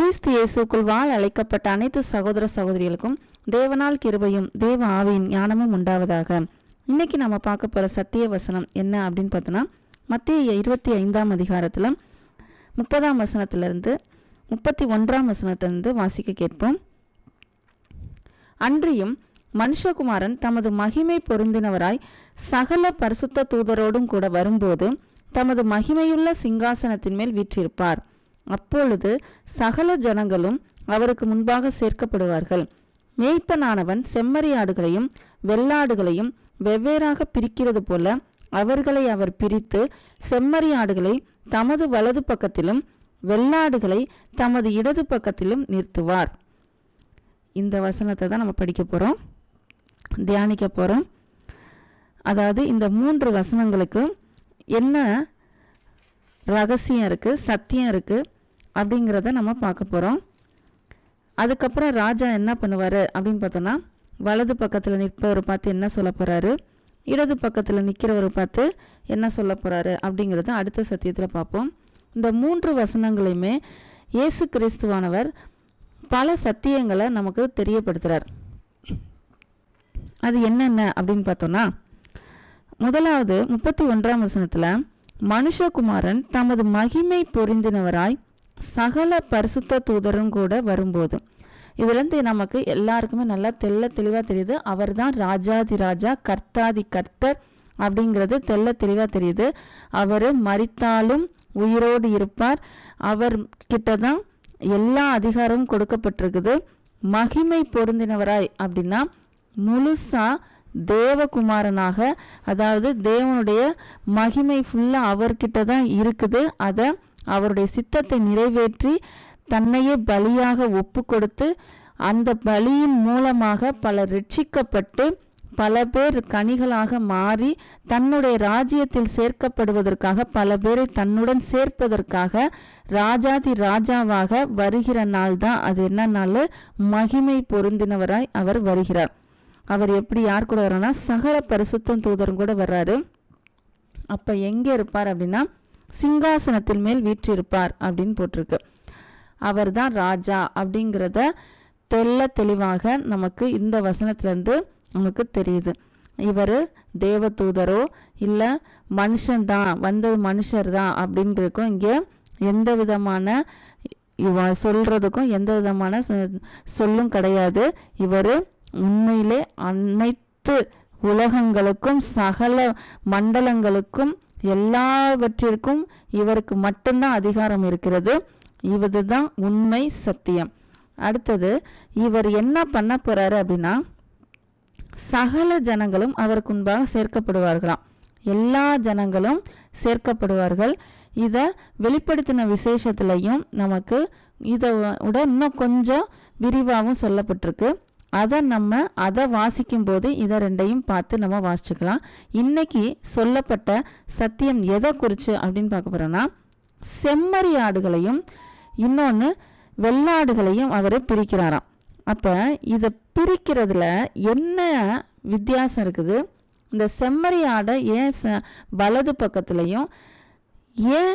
கிறிஸ்து இயேசுக்குள் வாழ அழைக்கப்பட்ட அனைத்து சகோதர சகோதரிகளுக்கும் தேவனால் கிருபையும் தேவ ஆவியின் ஞானமும் உண்டாவதாக. இன்னைக்கு நம்ம பார்க்க போகிற சத்திய வசனம் என்ன அப்படின்னு பார்த்தோன்னா, மத்தேயு 25ஆம் அதிகாரத்தில் 30ஆம் வசனத்திலிருந்து 31ஆம் வசனத்திலிருந்து வாசிக்க கேட்போம். அன்றியும் மனுஷகுமாரன் தமது மகிமை பொருந்தினவராய் சகல பரிசுத்த தூதரோடும் கூட வரும்போது தமது மகிமையுள்ள சிங்காசனத்தின் மேல் வீற்றிருப்பார். அப்பொழுது சகல ஜனங்களும் அவருக்கு முன்பாக சேர்க்கப்படுவார்கள். மேய்ப்பனானவன் செம்மறியாடுகளையும் வெள்ளாடுகளையும் வெவ்வேறாக பிரிக்கிறது போல அவர்களை அவர் பிரித்து செம்மறியாடுகளை தமது வலது பக்கத்திலும் வெள்ளாடுகளை தமது இடது பக்கத்திலும் நிறுத்துவார். இந்த வசனத்தை தான் நம்ம படிக்க போகிறோம், தியானிக்க போகிறோம். அதாவது இந்த 3 வசனங்களுக்கு என்ன ரகசியம் இருக்குது, சத்தியம் இருக்குது அப்படிங்கிறத நம்ம பார்க்க போகிறோம். அதுக்கப்புறம் ராஜா என்ன பண்ணுவார் அப்படின்னு பார்த்தோன்னா, வலது பக்கத்தில் நிற்பவரை பார்த்து என்ன சொல்ல போகிறாரு, இடது பக்கத்தில் நிற்கிறவரை பார்த்து என்ன சொல்ல போகிறாரு அப்படிங்கிறத அடுத்த சத்தியத்தில் பார்ப்போம். இந்த 3 வசனங்களையுமே இயேசு கிறிஸ்துவானவர் பல சத்தியங்களை நமக்கு தெரியப்படுத்துகிறார். அது என்னென்ன அப்படின்னு பார்த்தோன்னா, முதலாவது 31ஆம் வசனத்தில் மனுஷகுமாரன் தமது மகிமை பொருந்தினவராய் சகல பரிசுத்த தூதரும் கூட வரும்போது, இதுலேருந்து நமக்கு எல்லாருக்குமே நல்லா தெளிவாக தெரியுது. அவர் தான் ராஜாதி ராஜா, கர்த்தாதி கர்த்தர் அப்படிங்கிறது தெளிவாக தெரியுது. அவர் மரித்தாலும் உயிரோடு இருப்பார். அவர்கிட்ட தான் எல்லா அதிகாரமும் கொடுக்கப்பட்டிருக்குது. மகிமை பொருந்தினவராய் அப்படின்னா முழுசா தேவகுமாரனாக, அதாவது தேவனுடைய மகிமை ஃபுல்லாக அவர்கிட்ட தான் இருக்குது. அதை அவருடைய சித்தத்தை நிறைவேற்றி தன்னையே பலியாக ஒப்பு கொடுத்து அந்த பலியின் மூலமாக பலர் ரட்சிக்கப்பட்டு பல பேர் கனிகளாக மாறி தன்னுடைய ராஜ்யத்தில் சேர்க்கப்படுவதற்காக, பல பேரை தன்னுடன் சேர்ப்பதற்காக ராஜாதி ராஜாவாக வருகிற நாள் தான் அது. என்ன நாள்? மகிமை பொருந்தினவராய் அவர் வருகிறார். அவர் எப்படி யார் கூட வர்றாருன்னா சகல பரிசுத்த தூதரும் கூட வர்றாரு. அப்போ எங்கே இருப்பார் அப்படின்னா சிங்காசனத்தின் மேல் வீற்றிருப்பார் அப்படின்னு போட்டிருக்கு. அவர் தான் ராஜா அப்படிங்கிறத தெளிவாக நமக்கு இந்த வசனத்திலேருந்து நமக்கு தெரியுது. இவர் தேவதூதரோ இல்லை மனுஷன்தான், வந்தது மனுஷர் தான் அப்படின்றதுக்கும் இங்கே எந்த விதமான சொல்கிறதுக்கும் எந்த விதமான சொல்லும் கிடையாது. இவர் உண்மையிலே அனைத்து உலகங்களுக்கும் சகல மண்டலங்களுக்கும் எல்லாவற்றிற்கும் இவருக்கு மட்டும்தான் அதிகாரம் இருக்கிறது. இதுதான் உண்மை சத்தியம். அடுத்தது இவர் என்ன பண்ண போறாரு அப்படின்னா, சகல ஜனங்களும் அவருக்கு முன்பாக சேர்க்கப்படுவார்களாம். எல்லா ஜனங்களும் சேர்க்கப்படுவார்கள். இதை வெளிப்படுத்தின விசேஷத்துலையும் நமக்கு இதோட இன்னும் கொஞ்சம் விரிவாகவும் சொல்லப்பட்டிருக்கு. அதை வாசிக்கும் போது இதை ரெண்டையும் பார்த்து நம்ம வாசிச்சுக்கலாம். இன்னைக்கு சொல்லப்பட்ட சத்தியம் எதை குறித்து அப்படின்னு பார்க்க போகிறோன்னா, செம்மறி ஆடுகளையும் இன்னொன்று வெள்ளாடுகளையும் அவர் பிரிக்கிறாராம். அப்போ இதை பிரிக்கிறதுல என்ன வித்தியாசம் இருக்குது? இந்த செம்மறி ஆடை ஏன் வலது பக்கத்துலையும் ஏன்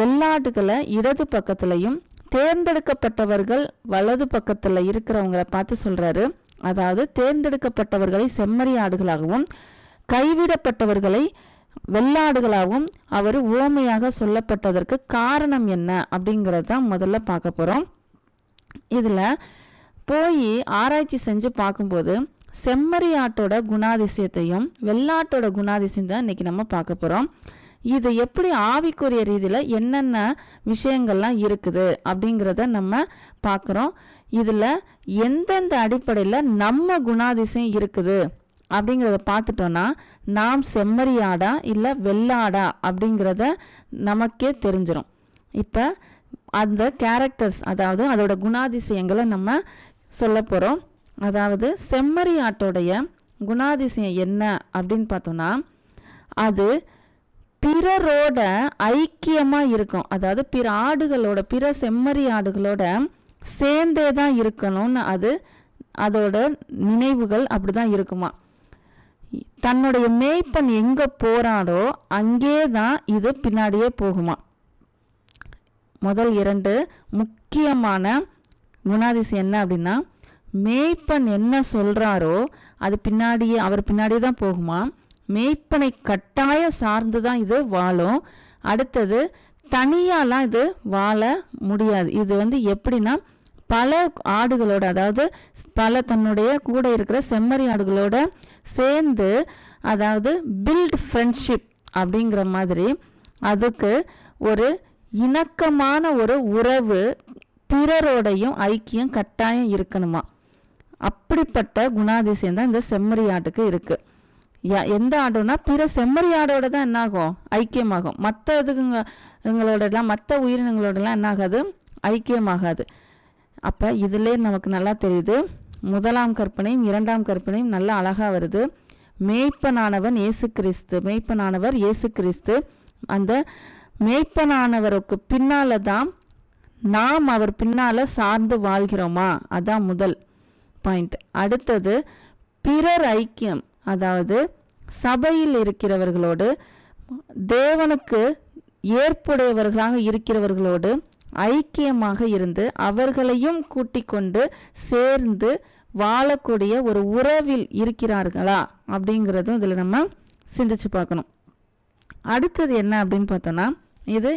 வெள்ளாடுகளை இடது பக்கத்துலையும் தேர்ந்தெடுக்கப்பட்டவர்கள் வலது பக்கத்தில் இருக்கிறவங்களை பார்த்து சொல்கிறாரு. அதாவது தேர்ந்தெடுக்கப்பட்டவர்களை செம்மறி ஆடுகளாகவும் கைவிடப்பட்டவர்களை வெள்ளாடுகளாகவும் அவர் ஓமையாக சொல்லப்பட்டதற்கு காரணம் என்ன அப்படிங்கிறது தான் முதல்ல பார்க்க போகிறோம். இதில் போய் ஆராய்ச்சி செஞ்சு பார்க்கும்போது செம்மறி ஆட்டோட குணாதிசயத்தையும் வெள்ளாட்டோட குணாதிசயம் தான் இன்றைக்கி நம்ம பார்க்க போகிறோம். இது எப்படி ஆவிக்குரிய ரீதியில் என்னென்ன விஷயங்கள்லாம் இருக்குது அப்படிங்கிறத நம்ம பார்க்குறோம். இதில் எந்தெந்த அடிப்படையில் நம்ம குணாதிசயம் இருக்குது அப்படிங்கிறத பார்த்துட்டோன்னா நாம் செம்மறி ஆடா இல்லை வெள்ளாடா அப்படிங்கிறத நமக்கே தெரிஞ்சிடும். இப்போ அந்த கேரக்டர்ஸ், அதாவது அதோட குணாதிசயங்களை நம்ம சொல்ல போகிறோம். அதாவது செம்மறி ஆட்டோடைய குணாதிசயம் என்ன அப்படின்னு பார்த்தோன்னா, அது பிறரோட ஐக்கியமாக இருக்கும். அதாவது பிற ஆடுகளோட, பிற செம்மறி ஆடுகளோட சேர்ந்தே தான் இருக்கணும்னு அதோட நினைவுகள் அப்படி தான் இருக்குமா. தன்னுடைய மேய்ப்பன் எங்கே போகிறாரோ அங்கே தான் இது பின்னாடியே போகுமா. முதல் 2 முக்கியமான குணாதிசயம் என்ன அப்படின்னா, மேய்ப்பன் என்ன சொல்கிறாரோ அது அவர் பின்னாடியே தான் போகுமா. மேய்ப்பனை கட்டாய சார்ந்து தான் இது வாழும். அடுத்தது தனியாலாம் இது வாழ முடியாது. இது எப்படின்னா, பல ஆடுகளோட, அதாவது பல தன்னுடைய கூட இருக்கிற செம்மறி ஆடுகளோட சேர்ந்து, அதாவது பில்ட் ஃப்ரெண்ட்ஷிப் அப்படிங்கிற மாதிரி அதுக்கு ஒரு இணக்கமான ஒரு உறவு, பிறரோடையும் ஐக்கியம் கட்டாயம் இருக்கணுமா. அப்படிப்பட்ட குணாதிசயம் தான் இந்த செம்மறி ஆட்டுக்கு இருக்குது. எந்த ஆடுனா பிற செம்மறி ஆடோட தான் என்னாகும், ஐக்கியமாகும். மற்ற இதுங்களோடலாம், மற்ற உயிரினங்களோடலாம் என்னாகாது, ஐக்கியமாகாது. அப்போ இதிலே நமக்கு நல்லா தெரியுது, 1ஆம் கற்பனையும் 2ஆம் கற்பனையும் நல்லா அழகாக வருது. மேய்ப்பனானவர் இயேசு கிறிஸ்து. அந்த மேய்ப்பனானவருக்கு பின்னால் தான் நாம் அவர் பின்னால் சார்ந்து வாழ்கிறோமா, அதான் முதல் பாயிண்ட். அடுத்தது பிறர் ஐக்கியம், அதாவது சபையில் இருக்கிறவர்களோடு, தேவனுக்கு ஏற்புடையவர்களாக இருக்கிறவர்களோடு ஐக்கியமாக இருந்து அவர்களையும் கூட்டிக் கொண்டு சேர்ந்து வாழக்கூடிய ஒரு உறவில் இருக்கிறார்களா அப்படிங்கிறதும் இதில் நம்ம சிந்திச்சு பார்க்கணும். அடுத்தது என்ன அப்படின்னு பார்த்தோன்னா, இது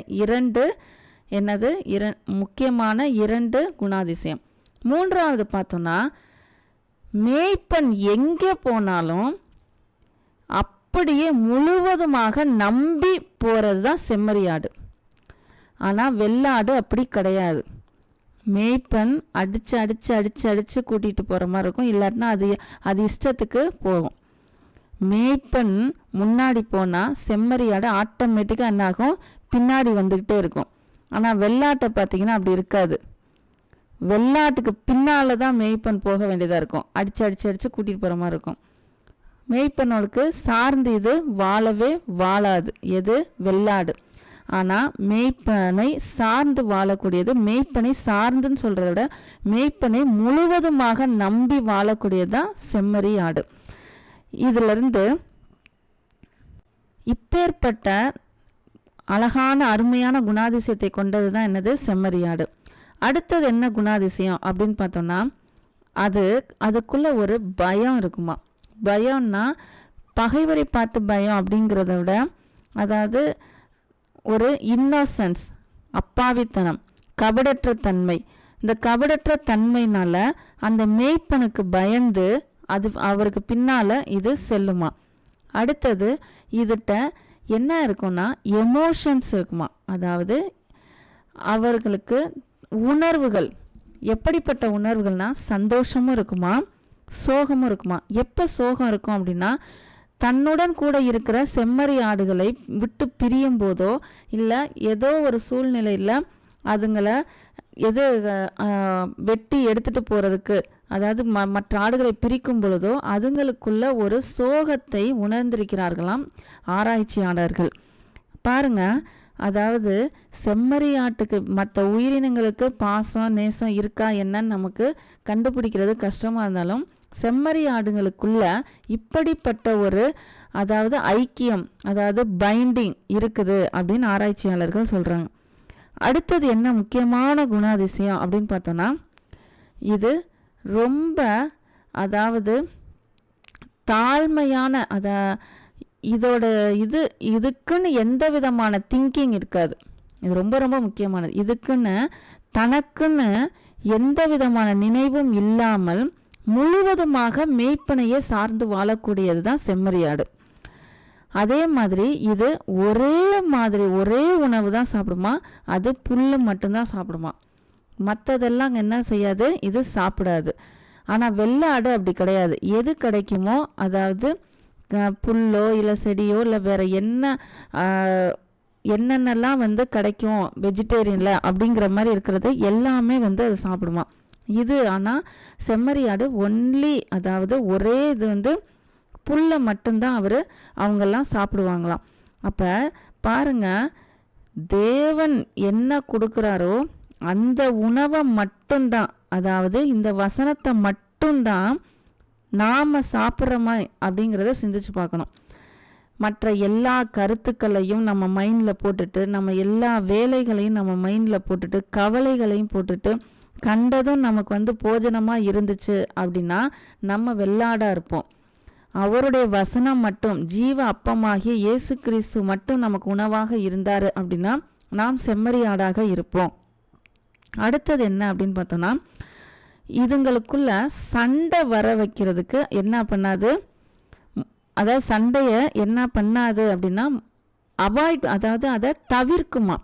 முக்கியமான 2 குணாதிசயம். 3ஆவது பார்த்தோன்னா, மேய்ப்பன் எங்கே போனாலும் அப்படியே முழுவதுமாக நம்பி போகிறது தான் செம்மறியாடு. ஆனால் வெள்ளாடு அப்படி கிடையாது. மேய்ப்பன் அடித்து கூட்டிகிட்டு போகிற மாதிரி இருக்கும், இல்லாட்டினா அது இஷ்டத்துக்கு போகும். மேய்ப்பன் முன்னாடி போனால் செம்மறியாடு ஆட்டோமேட்டிக்காக என்னாகும், பின்னாடி வந்துக்கிட்டே இருக்கும். ஆனால் வெள்ளாட்டை பார்த்திங்கன்னா அப்படி இருக்காது. வெள்ளாட்டுக்கு பின்னால் தான் மேய்ப்பன் போக வேண்டியதாக இருக்கும், அடித்து கூட்டிகிட்டு போகிற மாதிரி இருக்கும். மேய்ப்பனுக்கு சார்ந்து இது வாழவே வாழாது, எது வெள்ளாடு. ஆனால் மேய்ப்பனை சார்ந்து வாழக்கூடியது, மேய்ப்பனை சார்ந்துன்னு சொல்கிறத விட மேய்ப்பனை முழுவதுமாக நம்பி வாழக்கூடியது தான் செம்மறி ஆடு. இதிலிருந்து இப்பேற்பட்ட அழகான அருமையான குணாதிசயத்தை கொண்டது தான் என்னது, செம்மறியாடு. அடுத்தது என்ன குணாதிசயம் அப்படின்னு பார்த்தோம்னா, அதுக்குள்ள ஒரு பயம் இருக்குமா. பயம்னா பகைவரை பார்த்து பயம் அப்படிங்கிறத விட, அதாவது ஒரு இன்னோசன்ஸ், அப்பாவித்தனம், கபடற்ற தன்மை. இந்த கபடற்ற தன்மையினால அந்த மேய்ப்பனுக்கு பயந்து அவருக்கு பின்னால் இது செல்லுமா. அடுத்தது இதுகிட்ட என்ன இருக்குன்னா, எமோஷன்ஸ் இருக்குமா. அதாவது அவர்களுக்கு உணர்வுகள், எப்படிப்பட்ட உணர்வுகள்னால் சந்தோஷமும் இருக்குமா, சோகமும் இருக்குமா. எப்போ சோகம் இருக்கும் அப்படின்னா, தன்னுடன் கூட இருக்கிற செம்மறி ஆடுகளை விட்டு பிரியும் போதோ, இல்லை ஏதோ ஒரு சூழ்நிலையில் அதுங்களை வெட்டி எடுத்துகிட்டு போகிறதுக்கு, அதாவது மற்ற ஆடுகளை பிரிக்கும் பொழுதோ அதுங்களுக்குள்ள ஒரு சோகத்தை உணர்ந்திருக்கிறார்களாம் ஆராய்ச்சியாளர்கள். பாருங்க, அதாவது செம்மறி ஆட்டுக்கு மற்ற உயிரினங்களுக்கு பாசம் நேசம் இருக்கா என்னன்னு நமக்கு கண்டுபிடிக்கிறது கஷ்டமாக இருந்தாலும், செம்மறி ஆடுகளுக்குள்ள இப்படிப்பட்ட ஒரு, அதாவது ஐக்கியம், அதாவது பைண்டிங் இருக்குது அப்படின்னு ஆராய்ச்சியாளர்கள் சொல்கிறாங்க. அடுத்தது என்ன முக்கியமான குணாதிசயம் அப்படின்னு பார்த்தோன்னா, இது ரொம்ப, அதாவது தாழ்மையான, இதுக்குன்னு எந்த விதமான திங்கிங் இருக்காது. இது ரொம்ப ரொம்ப முக்கியமானது. இதுக்குன்னு தனக்குன்னு எந்த விதமான நினைவும் இல்லாமல் முழுவதுமாக மேய்ப்பனையே சார்ந்து வாழக்கூடியது தான் செம்மறியாடு. அதே மாதிரி இது ஒரே உணவு தான் சாப்பிடுமா, அது புல்லு மட்டும்தான் சாப்பிடுமா, மற்றதெல்லாம் என்ன செய்யாது, இது சாப்பிடாது. ஆனால் வெள்ளாடு அப்படி கிடையாது. எது கிடைக்குமோ, அதாவது புல்லோ இல்லை செடியோ இல்லை வேறு என்னென்னலாம் கிடைக்கும் வெஜிடேரியனில் அப்படிங்கிற மாதிரி இருக்கிறது எல்லாமே அது சாப்பிடுமா. இது ஆனால் செம்மறியாடு ஒன்லி, அதாவது ஒரே இது புல்லை மட்டும்தான் அவங்கெல்லாம் சாப்பிடுவாங்களாம். அப்போ பாருங்கள், தேவன் என்ன கொடுக்குறாரோ அந்த உணவை மட்டும்தான், அதாவது இந்த வசனத்தை மட்டும்தான் நாம் சாப்பிட்றோமா அப்படிங்கிறத சிந்திச்சு பார்க்கணும். மற்ற எல்லா கருத்துக்களையும் நம்ம மைண்டில் போட்டுட்டு, நம்ம எல்லா வேலைகளையும் நம்ம மைண்டில் போட்டுட்டு, கவலைகளையும் போட்டுட்டு, கண்டதும் நமக்கு போஜனமாக இருந்துச்சு அப்படின்னா நம்ம வெள்ளாடாக இருப்போம். அவருடைய வசனம் மட்டும், ஜீவ அப்பமாகிய இயேசு கிறிஸ்து மட்டும் நமக்கு உணவாக இருந்தார் அப்படின்னா நாம் செம்மறியாடாக இருப்போம். அடுத்தது என்ன அப்படின்னு பார்த்தோன்னா, இதுங்களுக்குள்ள சண்டை வர வைக்கிறதுக்கு என்ன பண்ணாது, அதாவது சண்டையை என்ன பண்ணாது அப்படின்னா அவாய்ட், அதாவது அதை தவிர்க்குமா.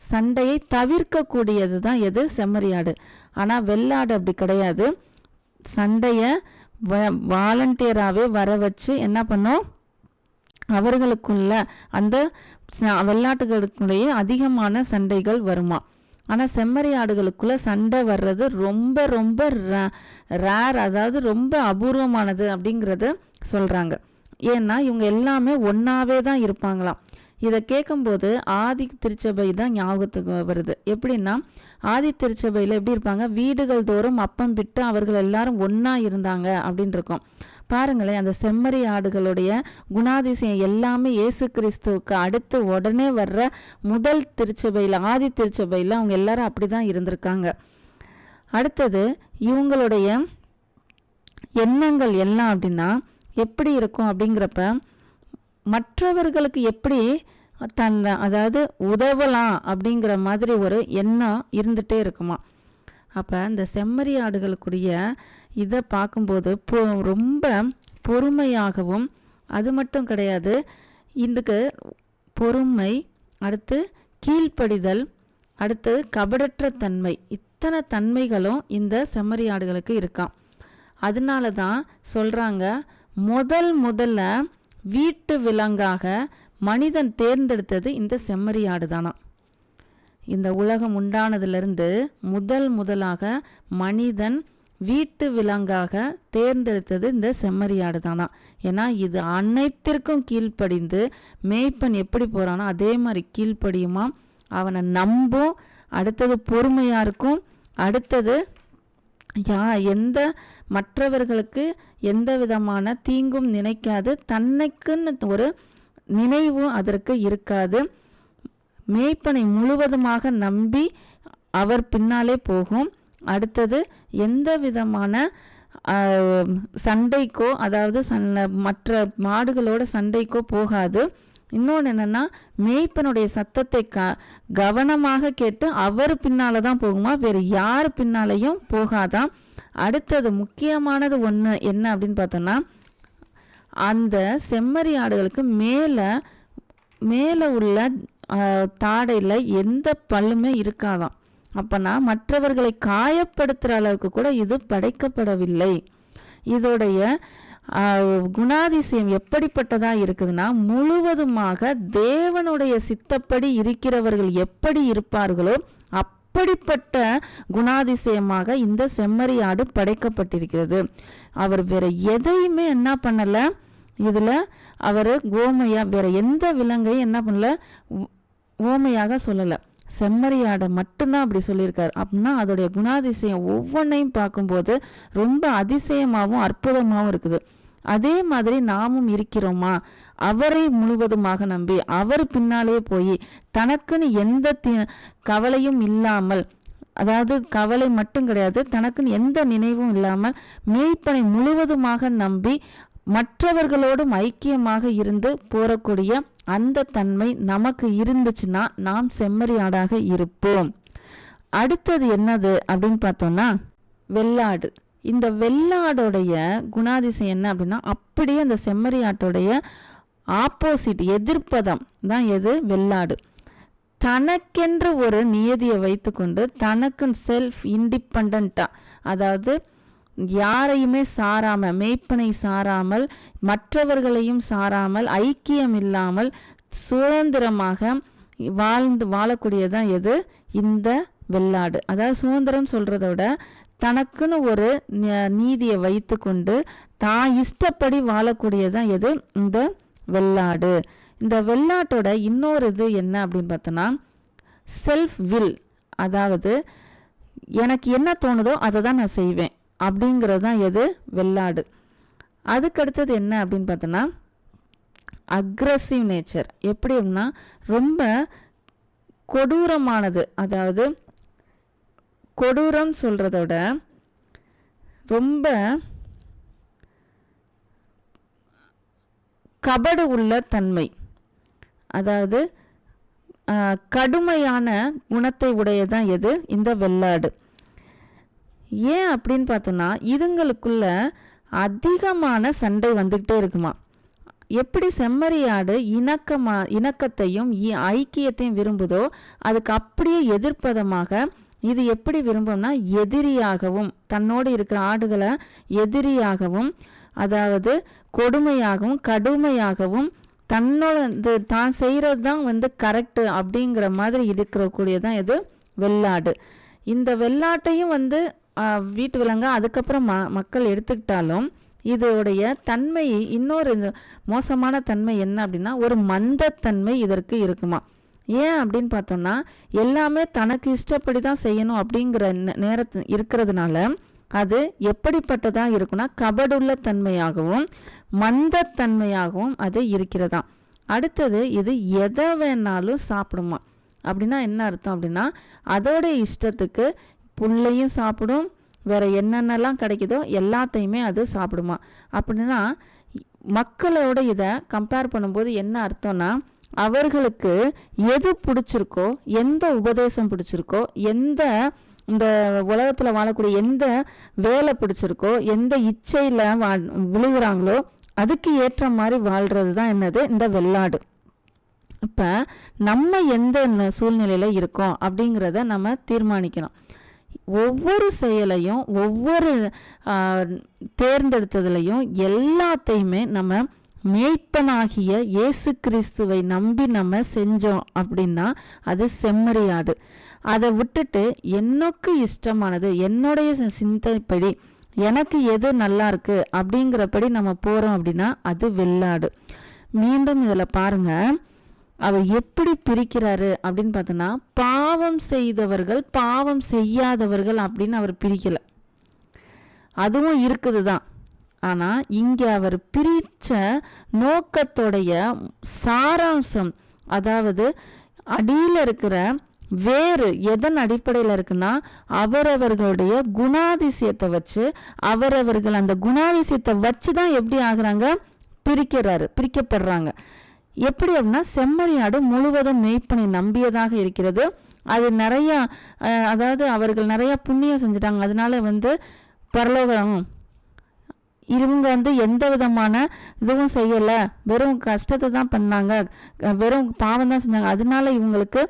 சண்டையை தவிர்க்கக்கூடியது தான் எது, செம்மறியாடு. ஆனால் வெள்ளாடு அப்படி கிடையாது. சண்டையை வாலண்டியராகவே வர வச்சு என்ன பண்ணோம், அவர்களுக்குள்ள அந்த வெள்ளாட்டுகளுக்குள்ளேயே அதிகமான சண்டைகள் வருமா. ஆனால் செம்மறி ஆடுகளுக்குள்ள சண்டை வர்றது ரொம்ப ரொம்ப ரேர், அதாவது ரொம்ப அபூர்வமானது அப்படிங்கிறது சொல்கிறாங்க. ஏன்னா இவங்க எல்லாமே ஒன்றாவே தான் இருப்பாங்களாம். இதை கேட்கும்போது ஆதி திருச்சபை தான் ஞாபகத்துக்கு வருது. எப்படின்னா ஆதி திருச்சபையில் எப்படி இருப்பாங்க, வீடுகள் தோறும் அப்பம் விட்டு அவர்கள் எல்லாரும் ஒன்றா இருந்தாங்க அப்படின்னு இருக்கும். பாருங்களேன், அந்த செம்மறி ஆடுகளுடைய குணாதிசயம் எல்லாமே இயேசு கிறிஸ்துவுக்கு அடுத்து உடனே வர்ற முதல் திருச்சபையில், ஆதி திருச்சபையில் அவங்க எல்லாரும் அப்படி தான் இருந்திருக்காங்க. அடுத்தது இவங்களுடைய எண்ணங்கள் எல்லாம் அப்படின்னா எப்படி இருக்கும் அப்படிங்கிறப்ப, மற்றவர்களுக்கு எப்படி அதாவது உதவலாம் அப்படிங்கிற மாதிரி ஒரு எண்ணம் இருந்துகிட்டே இருக்குமா. அப்போ இந்த செம்மறி ஆடுகளுக்குரிய இதை பார்க்கும்போது ரொம்ப பொறுமையாகவும், அது மட்டும் கிடையாது, இதுக்கு பொறுமை, அடுத்து கீழ்ப்படிதல், அடுத்து கபடற்ற தன்மை, இத்தனை தன்மைகளும் இந்த செம்மறி ஆடுகளுக்கு இருக்காம். அதனால தான் சொல்கிறாங்க, முதல்ல வீட்டு விலங்காக மனிதன் தேர்ந்தெடுத்தது இந்த செம்மறி ஆடு தானா. இந்த உலகம் உண்டானதிலிருந்து முதலாக மனிதன் வீட்டு விலங்காக தேர்ந்தெடுத்தது இந்த செம்மறி ஆடு தானா. ஏன்னா இது அனைத்திற்கும் கீழ்ப்படிந்து, மேய்ப்பன் எப்படி போகிறானோ அதே மாதிரி கீழ்ப்படியுமா, அவனை நம்பும், அடுத்தது பொறுமையாக இருக்கும், அடுத்தது எந்த மற்றவர்களுக்கு எந்த விதமான தீங்கும் நினைக்காது, தன்னைக்குன்னு ஒரு நினைவும் அதற்கு இருக்காது. மேய்ப்பனை முழுவதுமாக நம்பி அவர் பின்னாலே போகும். அடுத்தது எந்த விதமான சண்டைக்கோ, அதாவது மற்ற மாடுகளோட சண்டைக்கோ போகாது. இன்னொன்று என்னென்னா, மேய்ப்பனுடைய சத்தத்தை கவனமாக கேட்டு அவர் பின்னால் தான் போகுமா, வேறு யார் பின்னாலையும் போகாதான். அடுத்தது முக்கியமானது ஒன்று என்ன அப்படின்னு பார்த்தோன்னா, அந்த செம்மறி ஆடுகளுக்கு மேலே உள்ள தாடையில் எந்த பல்லுமே இருக்காதாம். அப்போனா மற்றவர்களை காயப்படுத்துகிற அளவுக்கு கூட இது படைக்கப்படவில்லை. இதோடைய குணாதிசயம் எப்படிப்பட்டதாக இருக்குதுன்னா, முழுவதுமாக தேவனுடைய சித்தப்படி இருக்கிறவர்கள் எப்படி இருப்பார்களோ அப்படிப்பட்ட குணாதிசயமாக இந்த செம்மறி ஆடு படைக்கப்பட்டிருக்கிறது. அவர் வேற எதையுமே என்ன பண்ணலை, இதில் அவர் ஓமையா வேற எந்த விலங்கையும் என்ன பண்ணல, ஓமையாக சொல்லலை. செம்மறியாடை மட்டும்தான் அப்படி சொல்லியிருக்காரு. அப்படின்னா அதோடைய குணாதிசயம் ஒவ்வொன்றையும் பார்க்கும்போது ரொம்ப அதிசயமாகவும் அற்புதமாகவும் இருக்குது. அதே மாதிரி நாமும் இருக்கிறோமா, அவரை முழுவதுமாக நம்பி அவர் பின்னாலே போய் தனக்குன்னு எந்த கவலையும் இல்லாமல், அதாவது கவலை மட்டும் கிடையாது, தனக்குன்னு எந்த நினைவும் இல்லாமல் மேய்ப்பனை முழுவதுமாக நம்பி மற்றவர்களோடும் ஐக்கியமாக இருந்து போறக்கூடிய அந்த தன்மை நமக்கு இருந்துச்சுன்னா நாம் செம்மறி ஆடாக இருப்போம். அடுத்தது என்னது அப்படின்னு பார்த்தோம்னா, வெள்ளாடு. இந்த வெள்ளாடோடைய குணாதிசயம் என்ன அப்படின்னா, அப்படியே அந்த செம்மறி ஆட்டோடைய ஆப்போசிட், எதிர்ப்பதம் தான் எது, வெள்ளாடு. தனக்கென்று ஒரு நியதியை வைத்துக்கொண்டு தனக்கு செல்ஃப் இண்டிபெண்டா, அதாவது யாரையுமே சாராமல், மேய்ப்பனை சாராமல், மற்றவர்களையும் சாராமல், ஐக்கியம் இல்லாமல் சுதந்திரமாக வாழக்கூடியதான் எது, இந்த வெள்ளாடு. அதாவது சுதந்திரம் சொல்கிறத விட தனக்குன்னு ஒரு நீதியை வைத்து கொண்டு தான் இஷ்டப்படி வாழக்கூடியதான் எது, இந்த வெள்ளாடு. இந்த வெள்ளாட்டோட இன்னொரு இது என்ன அப்படின்னு பார்த்தோன்னா, செல்ஃப் வில், அதாவது எனக்கு என்ன தோணுதோ அதை தான் நான் செய்வேன் அப்படிங்கிறது தான் எது, வெள்ளாடு. அதுக்கடுத்தது என்ன அப்படின்னு பார்த்தோன்னா, அக்ரஸிவ் நேச்சர். எப்படி அப்படின்னா ரொம்ப கொடூரமானது. அதாவது கொடூரம் சொல்கிறத விட ரொம்ப கபடு உள்ள தன்மை, அதாவது கடுமையான குணத்தை உடையதான் எது? இந்த வெள்ளாடு. ஏன் அப்படின்னு பார்த்தோன்னா இதுங்களுக்குள்ள அதிகமான சண்டை வந்துக்கிட்டே இருக்குமா. எப்படி செம்மறியாடு இணக்கத்தையும் ஐக்கியத்தையும் விரும்புதோ அதுக்கு அப்படியே எதிர்ப்பதமாக இது எப்படி விரும்பும்னா எதிரியாகவும், தன்னோடு இருக்கிற ஆடுகளை எதிரியாகவும், அதாவது கொடுமையாகவும் கடுமையாகவும், தன்னோட தான் செய்கிறது தான் கரெக்டு அப்படிங்கிற மாதிரி இருக்கக்கூடியதான் இது வெள்ளாடு. இந்த வெள்ளாட்டையும் வீட்டு விலங்கா அதுக்கப்புறம் மக்கள் எடுத்துக்கிட்டாலும் இதோடைய தன்மை இன்னொரு மோசமான தன்மை என்ன அப்படின்னா ஒரு மந்தத்தன்மை இதற்கு இருக்குமா. ஏன் அப்படின்னு பார்த்தோம்னா எல்லாமே தனக்கு இஷ்டப்படி தான் செய்யணும் அப்படிங்கிற நேரத்து இருக்கிறதுனால அது எப்படிப்பட்டதாக இருக்குன்னா கபடுள்ள தன்மையாகவும் மந்தத்தன்மையாகவும் அது இருக்கிறதா. அடுத்தது இது எதை வேணாலும் சாப்பிடுமா. அப்படின்னா என்ன அர்த்தம் அப்படின்னா அதோட இஷ்டத்துக்கு புல்லையும் சாப்பிடும், வேற என்னென்னலாம் கிடைக்குதோ எல்லாத்தையுமே அது சாப்பிடுமா. அப்படின்னா மக்களோட இதை கம்பேர் பண்ணும்போது என்ன அர்த்தம்னா அவர்களுக்கு எது பிடிச்சிருக்கோ, எந்த உபதேசம் பிடிச்சிருக்கோ, எந்த இந்த உலகத்தில் வாழக்கூடிய எந்த வேலை பிடிச்சிருக்கோ, எந்த இச்சையில் விழுகிறாங்களோ அதுக்கு ஏற்ற மாதிரி வாழ்கிறது தான் என்னது இந்த வெள்ளாடு. இப்போ நம்ம எந்த சூழ்நிலையில் இருக்கோம் அப்படிங்கிறத நம்ம தீர்மானிக்கணும். ஒவ்வொரு செயலையும் ஒவ்வொரு தேர்ந்தெடுத்ததுலையும் எல்லாத்தையுமே நம்ம மேய்ப்பனாகிய இயேசு கிறிஸ்துவை நம்பி நம்ம செஞ்சோம் அப்படின்னா அது செம்மறியாடு. அதை விட்டுட்டு எனக்கு இஷ்டமானது என்னுடைய சிந்தைப்படி எனக்கு எது நல்லா இருக்கு அப்படிங்கிறபடி நம்ம போகிறோம் அப்படின்னா அது வெள்ளாடு. மீண்டும் இதில் பாருங்க அவர் எப்படி பிரிக்கிறாரு அப்படின்னு பார்த்தோன்னா பாவம் செய்தவர்கள் பாவம் செய்யாதவர்கள் அப்படின்னு அவர் பிரிக்கல. அதுவும் இருக்குது தான். ஆனால் இங்கே அவர் பிரித்த நோக்கத்தோடைய சாராம்சம், அதாவது அடியில் இருக்கிற வேறு எதன் அடிப்படையில் இருக்குன்னா அவரவர்களுடைய குணாதிசயத்தை வச்சு அவரவர்கள் அந்த குணாதிசயத்தை வச்சு தான் எப்படி ஆகுறாங்க பிரிக்கப்படுறாங்க. எப்படி அப்படின்னா செம்மறியாடு முழுவதும் மேய்ப்பனை நம்பியதாக இருக்கிறது. அது நிறைய அதாவது அவர்கள் நிறைய புண்ணியம் செஞ்சுட்டாங்க, அதனால பரலோகம். இவங்க எந்த விதமான இதுவும் செய்யலை, வெறும் கஷ்டத்தை தான் பண்ணாங்க, வெறும் பாவம் தான் செஞ்சாங்க, அதனால இவங்களுக்கு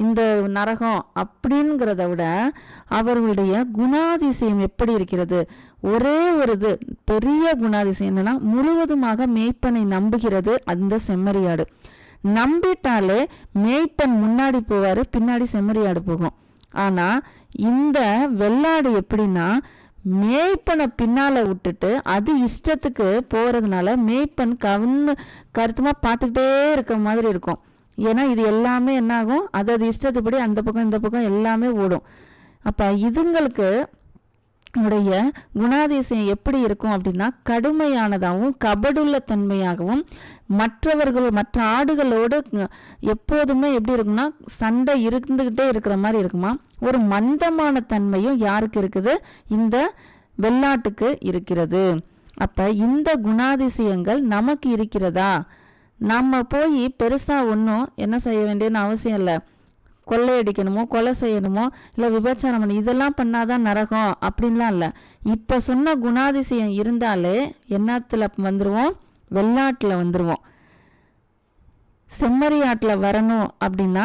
இந்த நரகம் அப்படிங்கிறத விட அவர்களுடைய குணாதிசயம் எப்படி இருக்கிறது. ஒரே ஒரு பெரிய குணாதிசயம் என்னன்னா முழுவதுமாக மேய்ப்பனை நம்புகிறது அந்த செம்மறியாடு. நம்பிட்டாலே மேய்ப்பன் முன்னாடி போவார், பின்னாடி செம்மறியாடு போகும். ஆனால் இந்த வெள்ளாடு எப்படின்னா மேய்ப்பனை பின்னால் விட்டுட்டு அது இஷ்டத்துக்கு போகிறதுனால மேய்ப்பன் கருத்துமாக பார்த்துக்கிட்டே இருக்க மாதிரி இருக்கும். ஏன்னா இது எல்லாமே என்ன ஆகும், அது இஷ்டத்துப்படி அந்த பக்கம் இந்த பக்கம் எல்லாமே ஓடும். அப்போ இதுங்களுக்கு உடைய குணாதிசயம் எப்படி இருக்கும் அப்படின்னா கடுமையானதாகவும் கபடுள்ள தன்மையாகவும் மற்ற ஆடுகளோடு எப்போதுமே எப்படி இருக்குன்னா சண்டை இருந்துக்கிட்டே இருக்கிற மாதிரி இருக்குமா. ஒரு மந்தமான தன்மையும் யாருக்கு இருக்குது, இந்த வெள்ளாட்டுக்கு இருக்கிறது. அப்போ இந்த குணாதிசயங்கள் நமக்கு இருக்கிறதா? நம்ம போய் பெருசாக ஒன்றும் என்ன செய்ய வேண்டியன்னு அவசியம் இல்லை. கொள்ளையடிக்கணுமோ கொலை செய்யணுமோ இல்லை விபச்சாரம் பண்ணணும் இதெல்லாம் பண்ணாதான் நரகம் அப்படின்லாம் இல்லை. இப்போ சொன்ன குணாதிசயம் இருந்தாலே என்னத்தில் வந்துடுவோம், வெள்ளாட்டில் வந்துடுவோம். செம்மறியாட்டில் வரணும் அப்படின்னா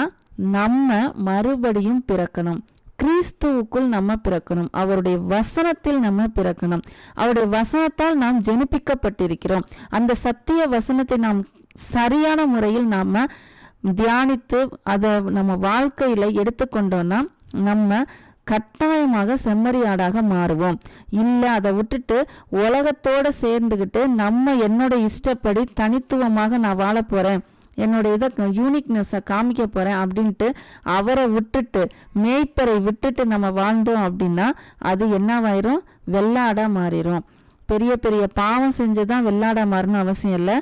நம்ம மறுபடியும் பிறக்கணும், கிறிஸ்துவுக்குள் நம்ம பிறக்கணும், அவருடைய வசனத்தில் நம்ம பிறக்கணும். அவருடைய வசனத்தால் நாம் ஜெனிப்பிக்கப்பட்டிருக்கிறோம். அந்த சத்திய வசனத்தை நாம் சரியான முறையில் நாம் தியானித்து அதை நம்ம வாழ்க்கையில் எடுத்துக்கொண்டோன்னா நம்ம கட்டாயமாக செம்மறியாடாக மாறுவோம். இல்லை அதை விட்டுட்டு உலகத்தோடு சேர்ந்துக்கிட்டு நம்ம என்னோட இஷ்டப்படி தனித்துவமாக நான் வாழ போகிறேன், என்னோட இதை யூனிக்னஸை காமிக்க போகிறேன் அப்படின்ட்டு அவரை விட்டுட்டு மேய்ப்பரை விட்டுட்டு நம்ம வாழ்ந்தோம் அப்படின்னா அது என்னவாயிரும், வெள்ளாடாக மாறிடும். பெரிய பெரிய பாவம் செஞ்சுதான் வெள்ளாடா மாறணும் அவசியம் இல்லை.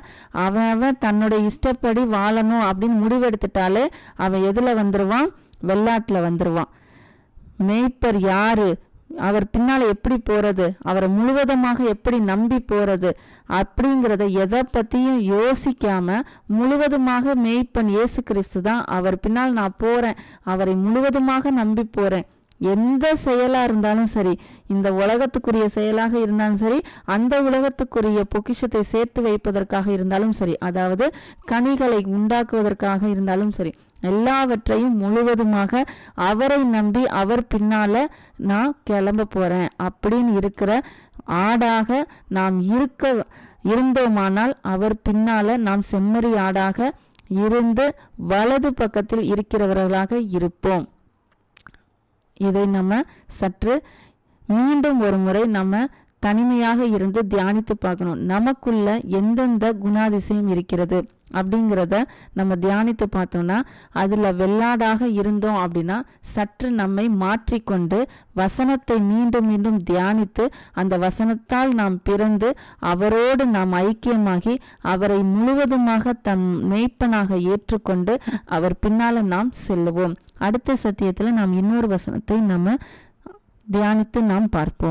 அவன் தன்னுடைய இஷ்டப்படி வாழணும் அப்படின்னு முடிவெடுத்துட்டாலே அவன் எதுல வந்துருவான்? வெள்ளாட்டில் வந்துருவான். மேய்ப்பர் யாரு, அவர் பின்னால எப்படி போறது, அவரை முழுவதுமாக எப்படி நம்பி போறது அப்படிங்கிறத எதை பத்தியும் யோசிக்காம முழுவதுமாக மேய்ப்பன் இயேசு கிறிஸ்து தான், அவர் பின்னால் நான் போறேன், அவரை முழுவதுமாக நம்பி போறேன். எந்த செயலா இருந்தாலும் சரி, இந்த உலகத்துக்குரிய செயலாக இருந்தாலும் சரி, அந்த உலகத்துக்குரிய பொக்கிஷத்தை சேர்த்து வைப்பதற்காக இருந்தாலும் சரி, அதாவது கனிகளை உண்டாக்குவதற்காக இருந்தாலும் சரி, எல்லாவற்றையும் முழுவதுமாக அவரை நம்பி அவர் பின்னால நான் கிளம்ப போறேன் அப்படின்னு இருக்கிற ஆடாக நாம் இருந்தோமானால் அவர் பின்னால நாம் செம்மறி ஆடாக இருந்து வலது பக்கத்தில் இருக்கிறவர்களாக இருப்போம். இதை நம்ம சற்று மீண்டும் ஒரு முறை நம்ம தனிமையாக இருந்து தியானித்து பார்க்கணும். நமக்குள்ள எந்தெந்த குணாதிசயம் இருக்கிறது அப்படிங்கிறத நம்ம தியானித்து பார்த்தோம்னா அதில் வெள்ளாடாக இருந்தோம் அப்படின்னா சற்று நம்மை மாற்றிக்கொண்டு வசனத்தை மீண்டும் மீண்டும் தியானித்து அந்த வசனத்தால் நாம் பிறந்து அவரோடு நாம் ஐக்கியமாகி அவரை முழுவதுமாக தம் மேய்ப்பனாக ஏற்றுக்கொண்டு அவர் பின்னால நாம் செல்லுவோம். அடுத்த சத்தியத்தில் நாம் இன்னொரு வசனத்தை நம்ம தியானித்து நாம் பார்ப்போம்.